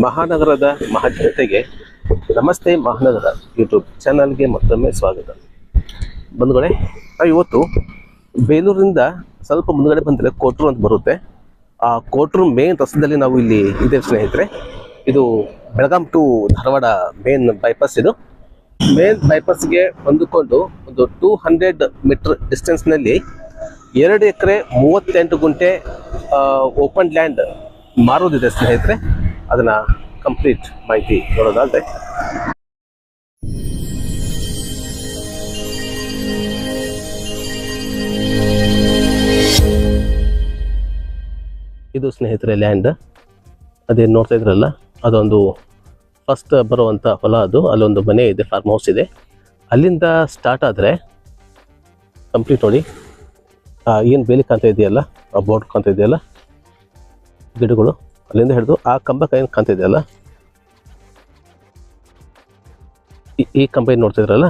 ಮಹಾನಗರದ ಮಹಾಜನತೆಗೆ ನಮಸ್ತೆ ಮಹಾನಗರ ಯೂಟ್ಯೂಬ್ ಚಾನಲ್ಗೆ ಮತ್ತೊಮ್ಮೆ ಸ್ವಾಗತ. ಬಂಧುಗಳೇ, ನಾವು ಇವತ್ತು ಬೇಲೂರಿಂದ ಸ್ವಲ್ಪ ಮುಂದ್ಗಡೆ ಬಂದರೆ ಕೋಟ್ರು ಅಂತ ಬರುತ್ತೆ. ಆ ಕೋಟ್ರು ಮೇನ್ ರಸ್ತೆಯಲ್ಲಿ ನಾವು ಇಲ್ಲಿ ಇದೆ ಸ್ನೇಹಿತರೆ. ಇದು Belgaum to Dharwad main bypass. ಇದು ಮೇನ್ ಬೈಪಾಸ್ಗೆ ಹೊಂದಿಕೊಂಡು ಒಂದು 200 ಮೀಟರ್ ಡಿಸ್ಟೆನ್ಸ್ನಲ್ಲಿ 2 ಎಕರೆ 38 ಗುಂಟೆ ಓಪನ್ ಲ್ಯಾಂಡ್ ಮಾರೋದಿದೆ ಸ್ನೇಹಿತರೆ. ಅದನ್ನ ಕಂಪ್ಲೀಟ್ ಮಾಹಿತಿ ನೋಡೋದಾದ್ರೆ, ಇದು ಸ್ನೇಹಿತರೆ ಲ್ಯಾಂಡ್. ಅದೇನು ನೋಡ್ತಾ ಇದ್ರಲ್ಲ, ಅದೊಂದು ಫಸ್ಟ್ ಬರುವಂಥ ಹೊಲ. ಅದು ಅಲ್ಲೊಂದು ಮನೆ ಇದೆ, ಫಾರ್ಮ್ ಹೌಸ್ ಇದೆ. ಅಲ್ಲಿಂದ ಸ್ಟಾರ್ಟ್ ಆದರೆ ಕಂಪ್ಲೀಟ್ ನೋಡಿ, ಏನು ಬೇಲಿ ಕಾಣ್ತಾ ಇದೆಯಲ್ಲ, ಆ ಬೋರ್ಡ್ ಕಾಣ್ತಾ ಇದೆಯಲ್ಲ, ಗಿಡಗಳು ಅಲ್ಲಿಂದ ಹಿಡಿದು ಆ ಕಂಬ ಏನು ಕಾಣ್ತಾ ಇದೆಯಲ್ಲ, ಈ ಕಂಬ ಏನು ನೋಡ್ತಾ ಇದ್ರಲ್ಲ,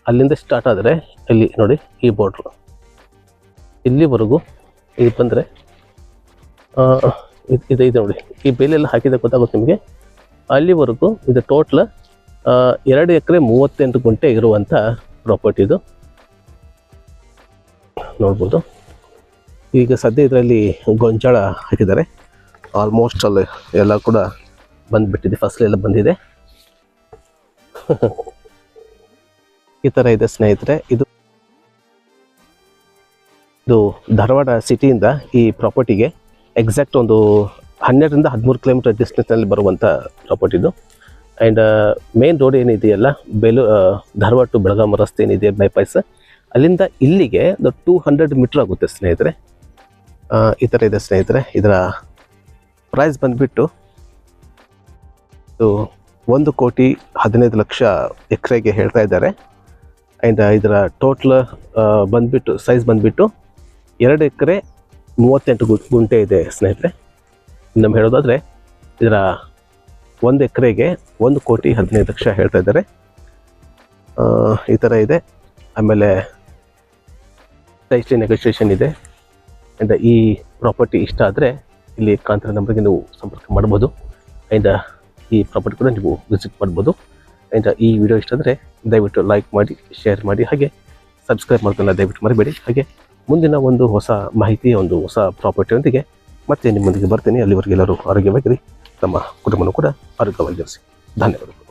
ಅಲ್ಲಿಂದ ಸ್ಟಾರ್ಟ್ ಆದರೆ ಇಲ್ಲಿ ನೋಡಿ ಈ ಬೋರ್ಡ್ರು ಇಲ್ಲಿವರೆಗೂ ಇಲ್ಲಿ ಬಂದರೆ ಇದೆ ನೋಡಿ. ಈ ಬೇಲೆಲ್ಲ ಹಾಕಿದ ಗೊತ್ತಾಗುತ್ತೆ ನಿಮಗೆ. ಅಲ್ಲಿವರೆಗೂ ಇದು ಟೋಟ್ಲ್ 2 ಎಕರೆ 38 ಗುಂಟೆ ಇರುವಂಥ ಪ್ರಾಪರ್ಟಿ ಇದು ನೋಡ್ಬೋದು. ಈಗ ಸದ್ಯ ಇದರಲ್ಲಿ ಗೊಂಜಾಳ ಹಾಕಿದ್ದಾರೆ. ಆಲ್ಮೋಸ್ಟ್ ಅಲ್ಲಿ ಎಲ್ಲ ಕೂಡ ಬಂದುಬಿಟ್ಟಿದೆ, ಫಸಲೆಲ್ಲ ಬಂದಿದೆ. ಈ ಥರ ಇದೆ ಸ್ನೇಹಿತರೆ. ಇದು ಧಾರವಾಡ ಸಿಟಿಯಿಂದ ಈ ಪ್ರಾಪರ್ಟಿಗೆ ಎಕ್ಸಾಕ್ಟ್ ಒಂದು 12ರಿಂದ 13 ಕಿಲೋಮೀಟರ್ ಡಿಸ್ಟೆನ್ಸ್ನಲ್ಲಿ ಬರುವಂಥ ಪ್ರಾಪರ್ಟಿ ಇದು. ಆ್ಯಂಡ್ ಮೇನ್ ರೋಡ್ ಏನಿದೆಯಲ್ಲ, ಧಾರವಾಡ ಟು ಬೆಳಗಾಂ ರಸ್ತೆ ಏನಿದೆ ಬೈಪಾಸ್, ಅಲ್ಲಿಂದ ಇಲ್ಲಿಗೆ ಒಂದು 200 ಮೀಟ್ರ್ ಆಗುತ್ತೆ ಸ್ನೇಹಿತರೆ. ಈ ಥರ ಇದೆ ಸ್ನೇಹಿತರೆ. ಇದರ ಪ್ರೈಸ್ ಬಂದುಬಿಟ್ಟು 1,15,00,000 ಎಕರೆಗೆ ಹೇಳ್ತಾ ಇದ್ದಾರೆ. ಆ್ಯಂಡ್ ಇದರ ಟೋಟ್ಲ್ ಬಂದುಬಿಟ್ಟು ಸೈಜ್ ಬಂದುಬಿಟ್ಟು 2 ಎಕರೆ 38 ಗುಂಟೆ ಇದೆ ಸ್ನೇಹಿತರೆ. ನಮ್ಮ ಹೇಳೋದಾದರೆ ಇದರ 1 ಎಕರೆಗೆ 1,15,00,000 ಹೇಳ್ತಾ ಇದ್ದಾರೆ. ಈ ಥರ ಇದೆ. ಆಮೇಲೆ ರಜಿಸ್ಟ್ರಿ ನೆಗೋಷಿಯೇಷನ್ ಇದೆ. ಆ್ಯಂಡ್ ಈ ಪ್ರಾಪರ್ಟಿ ಇಷ್ಟ ಆದರೆ ಇಲ್ಲಿ ಕಾಂತರ ನಂಬರ್ಗೆ ನೀವು ಸಂಪರ್ಕ ಮಾಡ್ಬೋದು. ಆ್ಯಂಡ್ ಈ ಪ್ರಾಪರ್ಟಿ ಕೂಡ ನೀವು ವಿಸಿಟ್ ಮಾಡ್ಬೋದು. ಆ್ಯಂಡ್ ಈ ವಿಡಿಯೋ ಇಷ್ಟ ಆದರೆ ದಯವಿಟ್ಟು ಲೈಕ್ ಮಾಡಿ, ಶೇರ್ ಮಾಡಿ, ಹಾಗೆ ಸಬ್ಸ್ಕ್ರೈಬ್ ಮಾಡ್ಕೊಳ್ಳೋಣ ದಯವಿಟ್ಟು ಮರಿಬೇಡಿ. ಹಾಗೆ ಮುಂದಿನ ಒಂದು ಹೊಸ ಮಾಹಿತಿ, ಒಂದು ಹೊಸ ಪ್ರಾಪರ್ಟಿಯೊಂದಿಗೆ ಮತ್ತೆ ನಿಮ್ಮೊಂದಿಗೆ ಬರ್ತೀನಿ. ಅಲ್ಲಿವರೆಗೆ ಎಲ್ಲರೂ ಆರೋಗ್ಯವಾಗಿರಿ, ತಮ್ಮ ಕುಟುಂಬನೂ ಕೂಡ ಆರೋಗ್ಯವಾಗಿರಿಸಿ. ಧನ್ಯವಾದಗಳು.